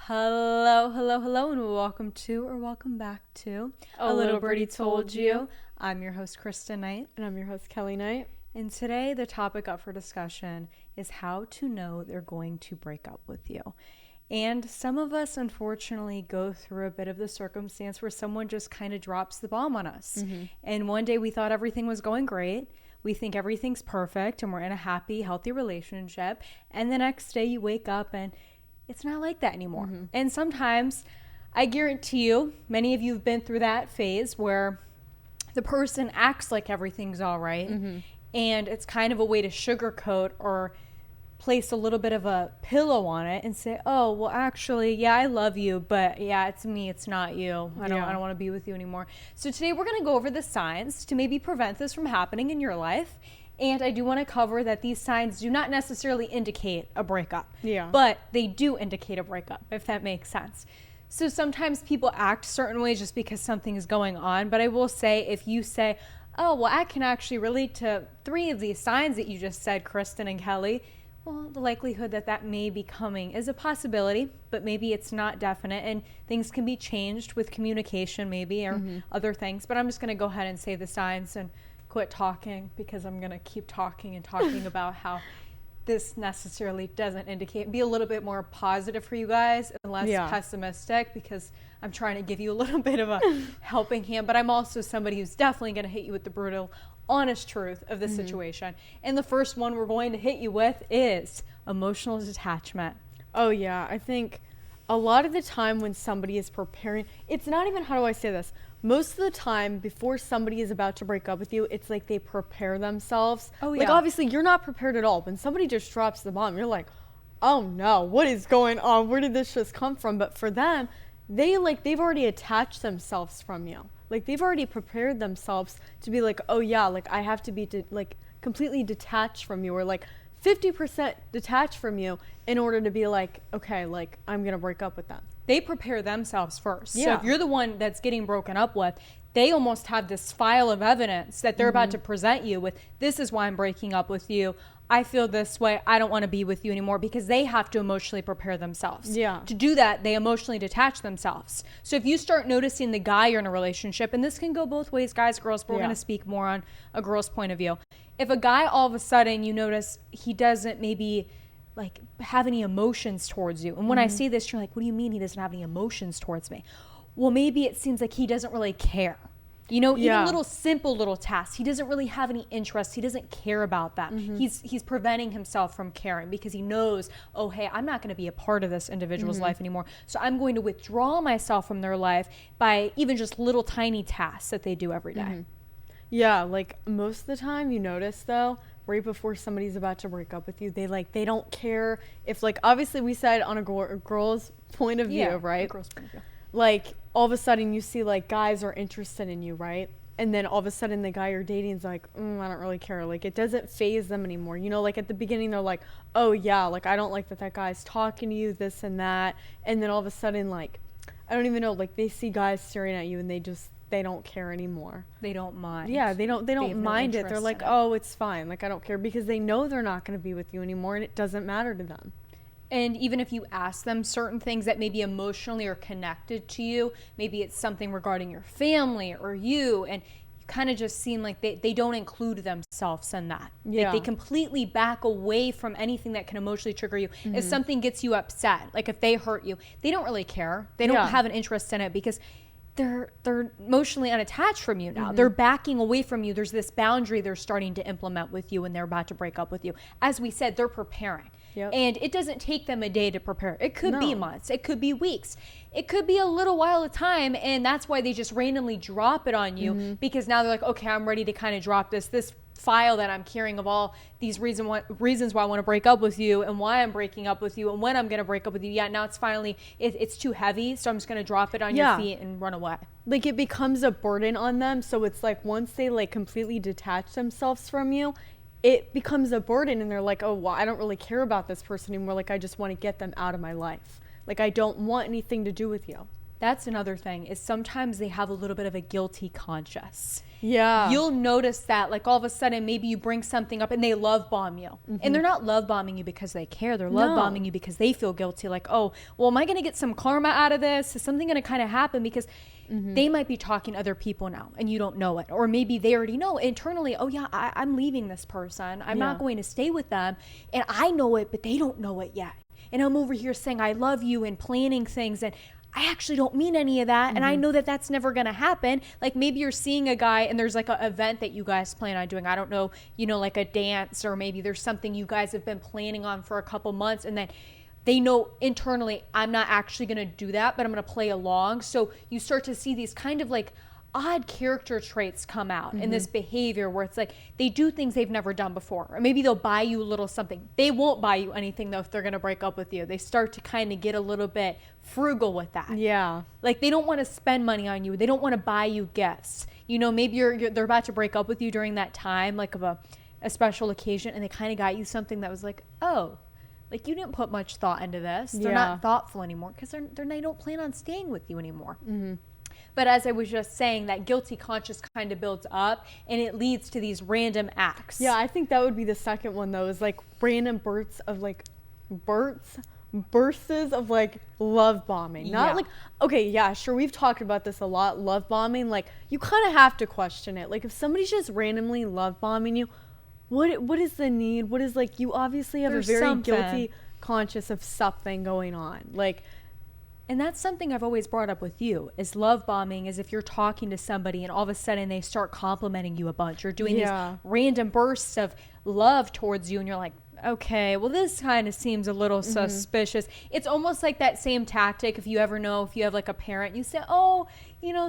Hello, hello, hello, and welcome back to A Little Birdie Told You. I'm your host, Kristen Knight. And I'm your host, Kelly Knight. And today, the topic up for discussion is how to know they're going to break up with you. And some of us, unfortunately, go through a bit of the circumstance where someone just kind of drops the bomb on us. Mm-hmm. And one day we thought everything was going great. We think everything's perfect and we're in a happy, healthy relationship. And the next day you wake up and it's not like that anymore. Mm-hmm. And sometimes, I guarantee you, many of you have been through that phase where the person acts like everything's all right, mm-hmm. and it's kind of a way to sugarcoat or place a little bit of a pillow on it and say, oh, well, actually, yeah, I love you, but yeah, it's me, it's not you. I don't want to be with you anymore. So today we're going to go over the signs to maybe prevent this from happening in your life. And I do want to cover that these signs do not necessarily indicate a breakup, but they do indicate a breakup, if that makes sense. So sometimes people act certain ways just because something is going on. But I will say, if you say, oh, well, I can actually relate to 3 of these signs that you just said, Kristen and Kelly, well, the likelihood that that may be coming is a possibility, but maybe it's not definite. And things can be changed with communication maybe or other things. But I'm just going to go ahead and say the signs and quit talking, because I'm going to keep talking and talking about how this necessarily doesn't indicate. Be a little bit more positive for you guys and less pessimistic, because I'm trying to give you a little bit of a helping hand, but I'm also somebody who's definitely going to hit you with the brutal, honest truth of the situation. And the first one we're going to hit you with is emotional detachment. Oh yeah, I think a lot of the time when somebody is preparing, it's not even, how do I say this? Most of the time before somebody is about to break up with you, it's like they prepare themselves. Oh yeah. Like obviously you're not prepared at all. When somebody just drops the bomb, you're like, oh no, what is going on? Where did this just come from? But for them, they've already attached themselves from you. Like they've already prepared themselves to be like, oh yeah, like I have to be completely detached from you, or like 50% detached from you in order to be like, okay, like I'm going to break up with them. They prepare themselves first. Yeah. So if you're the one that's getting broken up with, they almost have this file of evidence that they're about to present you with. This is why I'm breaking up with you. I feel this way. I don't want to be with you anymore, because they have to emotionally prepare themselves. Yeah. To do that, they emotionally detach themselves. So if you start noticing the guy you're in a relationship, and this can go both ways, guys, girls, but we're going to speak more on a girl's point of view. If a guy all of a sudden you notice he doesn't maybe like have any emotions towards you. And when I say this, you're like, what do you mean he doesn't have any emotions towards me? Well, maybe it seems like he doesn't really care. You know, even simple little tasks. He doesn't really have any interest. He doesn't care about that. He's preventing himself from caring because he knows, oh, hey, I'm not going to be a part of this individual's life anymore. So I'm going to withdraw myself from their life by even just little tiny tasks that they do every day. Yeah, like most of the time you notice though, right before somebody's about to break up with you, they don't care if, like, obviously we said on a girl's point of view, right? A girl's point of view. Like all of a sudden you see like guys are interested in you, right? And then all of a sudden the guy you're dating is like, I don't really care. Like it doesn't faze them anymore. You know, like at the beginning they're like, oh yeah, like I don't like that guy's talking to you, this and that. And then all of a sudden, like, I don't even know, like they see guys staring at you and they don't care anymore. They don't mind. Yeah, they don't mind it. They're like, oh, it's fine. Like I don't care, because they know they're not going to be with you anymore and it doesn't matter to them. And even if you ask them certain things that maybe emotionally are connected to you, maybe it's something regarding your family or you, and you kind of just seem like they don't include themselves in that. Yeah. They completely back away from anything that can emotionally trigger you. If something gets you upset, like if they hurt you, they don't really care. They don't have an interest in it, because they're emotionally unattached from you now. They're backing away from you. There's this boundary they're starting to implement with you when they're about to break up with you. As we said, they're preparing. Yep. And it doesn't take them a day to prepare. It could be months. It could be weeks. It could be a little while of time, and that's why they just randomly drop it on you, because now they're like, okay, I'm ready to kind of drop this file that I'm carrying of all these reasons why I want to break up with you and why I'm breaking up with you and when I'm going to break up with you. Yeah, now it's finally, it's too heavy, so I'm just going to drop it on your feet and run away. Like it becomes a burden on them. So it's like once they like completely detach themselves from you, it becomes a burden, and they're like, oh, well, I don't really care about this person anymore. Like I just want to get them out of my life. Like I don't want anything to do with you. That's another thing, is sometimes they have a little bit of a guilty conscience. Yeah. You'll notice that, like, all of a sudden maybe you bring something up and they love bomb you. And they're not love bombing you because they care. They're love bombing you because they feel guilty. Like, oh, well, am I going to get some karma out of this? Is something going to kind of happen? Because they might be talking to other people now and you don't know it. Or maybe they already know internally, oh yeah, I'm leaving this person. I'm not going to stay with them. And I know it, but they don't know it yet. And I'm over here saying I love you and planning things, and I actually don't mean any of that. And I know that that's never going to happen. Like, maybe you're seeing a guy and there's like an event that you guys plan on doing. I don't know, like a dance, or maybe there's something you guys have been planning on for a couple months, and then they know internally, I'm not actually going to do that, but I'm going to play along. So you start to see these kind of like odd character traits come out in this behavior where it's like they do things they've never done before. Or maybe they'll buy you a little something. They won't buy you anything though if they're going to break up with you. They start to kind of get a little bit frugal with that. Yeah. Like, they don't want to spend money on you. They don't want to buy you gifts. Maybe they're about to break up with you during that time, like of a special occasion, and they kind of got you something that was like, oh, like, you didn't put much thought into this. They're not thoughtful anymore because they don't plan on staying with you anymore. But as I was just saying, that guilty conscience kind of builds up and it leads to these random acts. Yeah, I think that would be the second one though, is like random bursts of love bombing. Not like, okay, yeah, sure, we've talked about this a lot, love bombing. Like, you kind of have to question it. Like, if somebody's just randomly love bombing you, what is the need? What is, like, you obviously have There's a very something. guilty conscious of something going on. Like, and that's something I've always brought up with you, is love bombing is if you're talking to somebody and all of a sudden they start complimenting you a bunch or doing these random bursts of love towards you, and you're like, okay, well, this kind of seems a little suspicious. It's almost like that same tactic. If you ever know, if you have like a parent, you say, oh,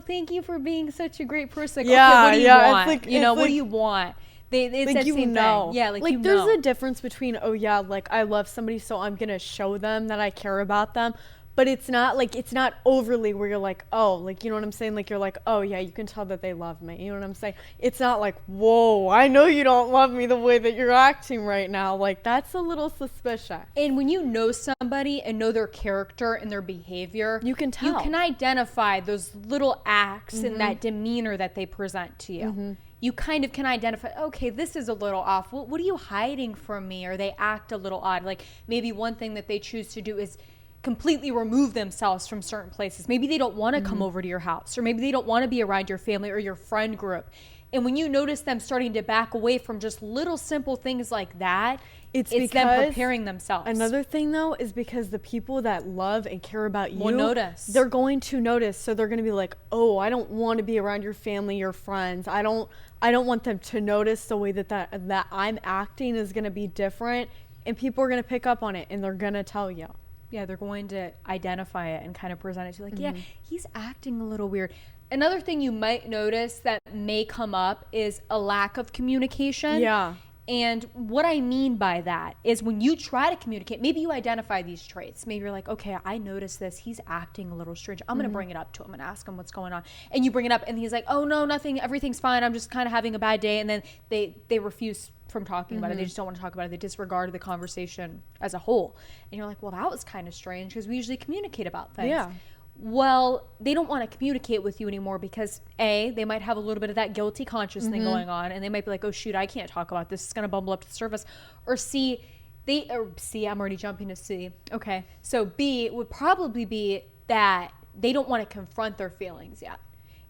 thank you for being such a great person. Like, okay, what do you want? It's like, what do you want? It's like, that same thing. Yeah, like there's a difference between, oh yeah, like, I love somebody, so I'm gonna show them that I care about them. But it's not overly where you're like, oh, like, you know what I'm saying? Like, you're like, oh yeah, you can tell that they love me. You know what I'm saying? It's not like, whoa, I know you don't love me the way that you're acting right now. Like, that's a little suspicious. And when you know somebody and know their character and their behavior, you can tell. You can identify those little acts and that demeanor that they present to you. You kind of can identify, okay, this is a little off. What are you hiding from me? Or they act a little odd. Like, maybe one thing that they choose to do is completely remove themselves from certain places. Maybe they don't want to come over to your house, or maybe they don't want to be around your family or your friend group. And when you notice them starting to back away from just little simple things like that, it's them preparing themselves. Another thing though is because the people that love and care about you will notice. They're going to notice. So they're going to be like, oh, I don't want to be around your family, your friends. I don't want them to notice the way that I'm acting is going to be different, and people are going to pick up on it and they're going to tell you. Yeah, they're going to identify it and kind of present it to you like, yeah, he's acting a little weird. Another thing you might notice that may come up is a lack of communication. Yeah. And what I mean by that is when you try to communicate, maybe you identify these traits. Maybe you're like, okay, I noticed this. He's acting a little strange. I'm going to bring it up to him and ask him what's going on. And you bring it up and he's like, oh, no, nothing. Everything's fine. I'm just kind of having a bad day. And then they refuse from talking about it. They just don't want to talk about it. They disregard the conversation as a whole. And you're like, well, that was kind of strange because we usually communicate about things. Yeah. Well, they don't want to communicate with you anymore because A, they might have a little bit of that guilty conscious thing going on, and they might be like, oh shoot, I can't talk about this. It's going to bubble up to the surface. Or C, I'm already jumping to C. Okay. So B would probably be that they don't want to confront their feelings yet.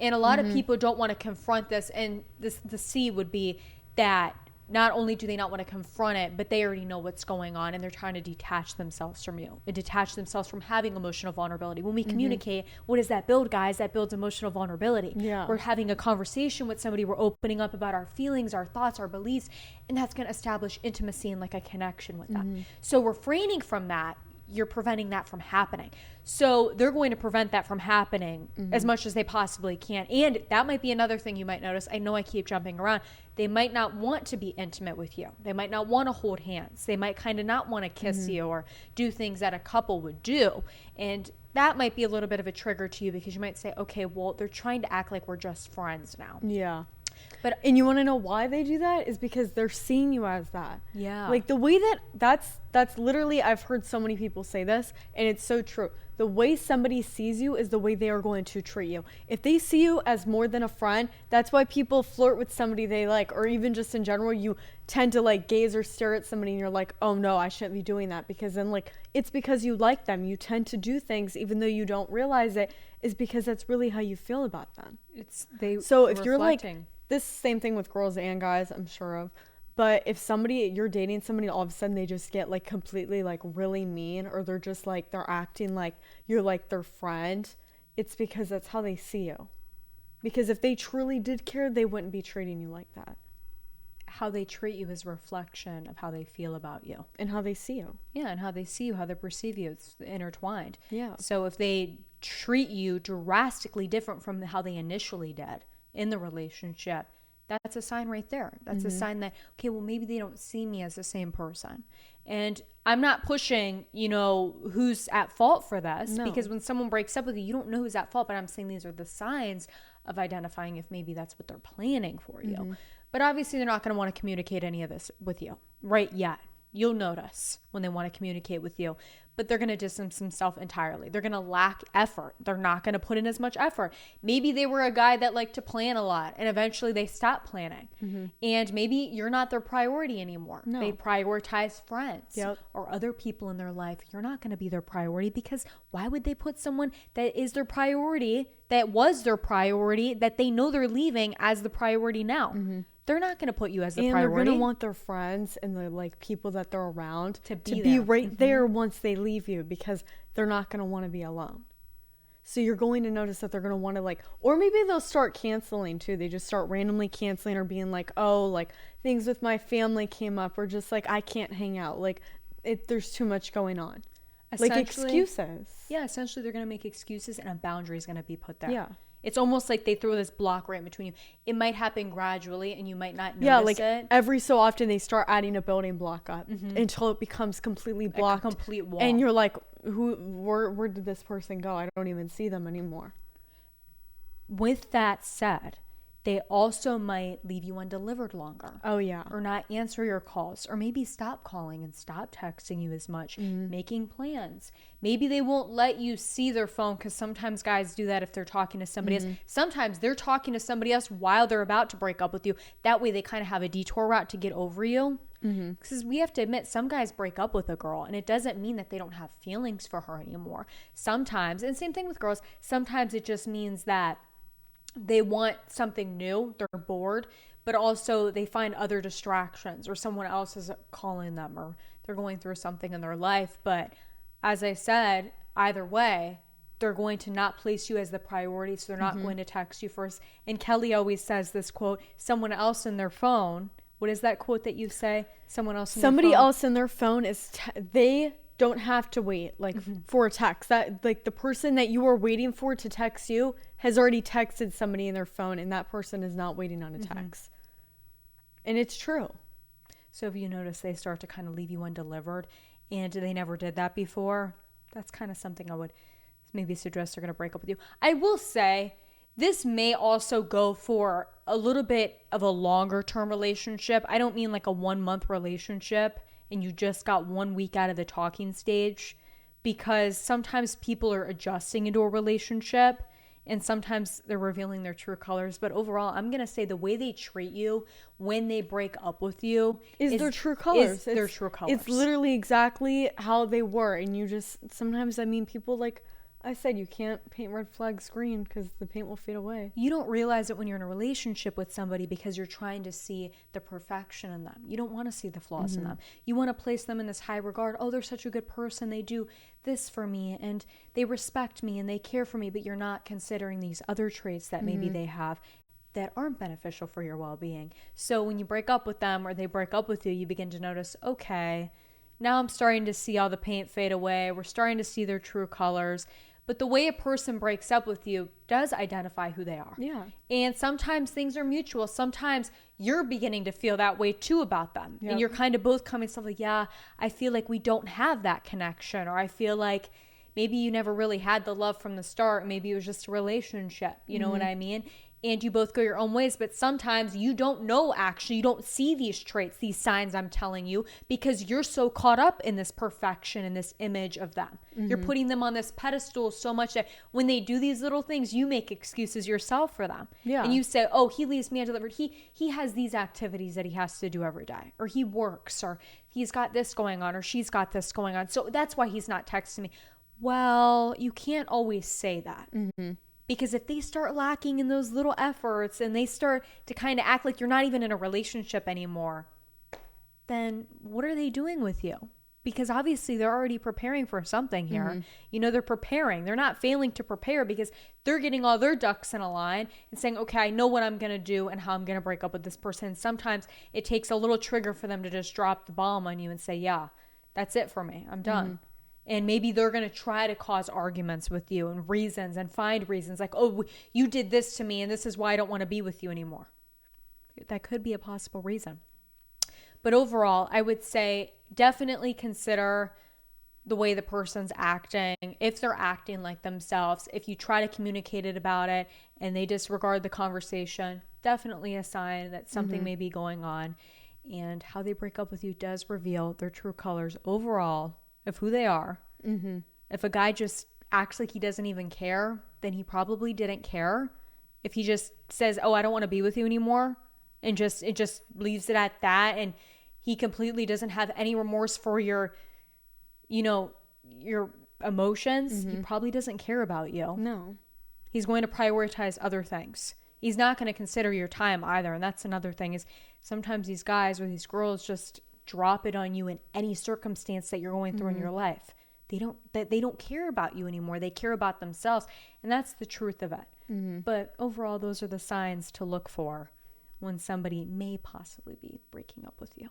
And a lot of people don't want to confront this, and the C would be that not only do they not want to confront it, but they already know what's going on and they're trying to detach themselves from you. They detach themselves from having emotional vulnerability. When we communicate, what does that build, guys? That builds emotional vulnerability. Yeah. We're having a conversation with somebody. We're opening up about our feelings, our thoughts, our beliefs, and that's going to establish intimacy and like a connection with them. So refraining from that, you're preventing that from happening. So they're going to prevent that from happening as much as they possibly can. And that might be another thing you might notice. I know I keep jumping around. They might not want to be intimate with you. They might not want to hold hands. They might kind of not want to kiss you or do things that a couple would do. And that might be a little bit of a trigger to you because you might say, okay, well, they're trying to act like we're just friends now. Yeah. And you want to know why they do that is because they're seeing you as that. Yeah. Like the way that's literally, I've heard so many people say this and it's so true. The the way somebody sees you is the way they are going to treat you. If they see you as more than a friend, that's why people flirt with somebody they like, or even just in general, you tend to like gaze or stare at somebody and you're like, oh no, I shouldn't be doing that, because then like it's because you like them. You tend to do things even though you don't realize it, is because that's really how you feel about them. So if you're like, this same thing with girls and guys, I'm sure of. But if you're dating somebody, all of a sudden they just get like completely like really mean, or they're just like, they're acting like you're like their friend, it's because that's how they see you. Because if they truly did care, they wouldn't be treating you like that. How they treat you is a reflection of how they feel about you. And how they see you. Yeah, and how they see you, how they perceive you. It's intertwined. Yeah. So if they treat you drastically different from how they initially did in the relationship, that's a sign right there. That's a sign that, okay, well, maybe they don't see me as the same person. And I'm not pushing, who's at fault for this, because when someone breaks up with you, you don't know who's at fault, but I'm saying these are the signs of identifying if maybe that's what they're planning for you. But obviously they're not going to want to communicate any of this with you right yet. You'll notice when they want to communicate with you, but they're going to distance themselves entirely. They're going to lack effort. They're not going to put in as much effort. Maybe they were a guy that liked to plan a lot, and eventually they stopped planning. And maybe you're not their priority anymore. No. They prioritize friends or other people in their life. You're not going to be their priority, because why would they put someone that is their priority, that was their priority, that they know they're leaving, as the priority now? They're not going to put you as the priority. And they're going to want their friends and the like people that they're around to be right there once they leave you, because they're not going to want to be alone. So you're going to notice that they're going to want to like, or maybe they'll start canceling too. They just start randomly canceling, or being like, oh, like things with my family came up, or just like, I can't hang out. Like there's too much going on. Like excuses. Yeah, essentially they're going to make excuses, and a boundary is going to be put there. Yeah. It's almost like they throw this block right in between you. It might happen gradually and you might not notice it. Every so often they start adding a building block up until it becomes completely blocked. Like a complete wall. And you're like, where did this person go? I don't even see them anymore. With that said, they also might leave you undelivered longer. Oh, yeah. Or not answer your calls, or maybe stop calling and stop texting you as much, making plans. Maybe they won't let you see their phone, because sometimes guys do that if they're talking to somebody else. Sometimes they're talking to somebody else while they're about to break up with you. That way they kind of have a detour route to get over you. Because we have to admit, some guys break up with a girl, and it doesn't mean that they don't have feelings for her anymore. Sometimes, and same thing with girls, sometimes it just means that they want something new, they're bored, but also they find other distractions, or someone else is calling them, or they're going through something in their life. But as I said, either way, they're going to not place you as the priority, so they're not going to text you first. And Kelly always says this quote, someone else in their phone. What is that quote that you say? Someone else in Somebody their phone? else in their phone is, they don't have to wait for a text. That like the person that you are waiting for to text you has already texted somebody in their phone, and that person is not waiting on a text. And it's true. So if you notice they start to kind of leave you undelivered, and they never did that before, that's kind of something I would maybe suggest they're going to break up with you. I will say this may also go for a little bit of a longer term relationship. I don't mean like a 1 month relationship and you just got 1 week out of the talking stage, because sometimes people are adjusting into a relationship and sometimes they're revealing their true colors. But overall, I'm going to say the way they treat you when they break up with you is their true colors. Their true colors. It's literally exactly how they were. And you just, sometimes, I mean, people, like I said, you can't paint red flags green because the paint will fade away. You don't realize it when you're in a relationship with somebody, because you're trying to see the perfection in them. You don't want to see the flaws in them. You want to place them in this high regard. Oh, they're such a good person. They do this for me and they respect me and they care for me. But you're not considering these other traits that maybe they have that aren't beneficial for your well-being. So when you break up with them, or they break up with you, you begin to notice, okay, now I'm starting to see all the paint fade away. We're starting to see their true colors. But the way a person breaks up with you does identify who they are. Yeah. And sometimes things are mutual. Sometimes you're beginning to feel that way too about them. Yep. And you're kind of both coming stuff like, yeah, I feel like we don't have that connection. Or I feel like maybe you never really had the love from the start. Maybe it was just a relationship. You know what I mean? and you both go your own ways. But sometimes you don't know, actually, you don't see these traits, these signs I'm telling you, because you're so caught up in this perfection and this image of them. You're putting them on this pedestal so much that when they do these little things, you make excuses yourself for them. Yeah. And you say, oh, he leaves me undelivered. He has these activities that he has to do every day, or he works, or he's got this going on, or she's got this going on. So that's why he's not texting me. Well, you can't always say that. Because if they start lacking in those little efforts and they start to kind of act like you're not even in a relationship anymore, then what are they doing with you? Because obviously they're already preparing for something here. You know, they're preparing. They're not failing to prepare because they're getting all their ducks in a line and saying, okay, I know what I'm going to do and how I'm going to break up with this person. And sometimes it takes a little trigger for them to just drop the bomb on you and say, yeah, that's it for me. I'm done. And maybe they're going to try to cause arguments with you and reasons and find reasons like, oh, you did this to me and this is why I don't want to be with you anymore. That could be a possible reason. But overall, I would say definitely consider the way the person's acting. If they're acting like themselves, if you try to communicate it about it and they disregard the conversation, definitely a sign that something may be going on. And how they break up with you does reveal their true colors overall of who they are. If a guy just acts like he doesn't even care, then he probably didn't care. If he just says, oh, I don't want to be with you anymore, and it just leaves it at that, and he completely doesn't have any remorse for your emotions, he probably doesn't care about you. No. He's going to prioritize other things. He's not going to consider your time either. And that's another thing, is sometimes these guys or these girls just drop it on you in any circumstance that you're going through in your life. They don't care about you anymore. They care about themselves. And that's the truth of it. But overall, those are the signs to look for when somebody may possibly be breaking up with you.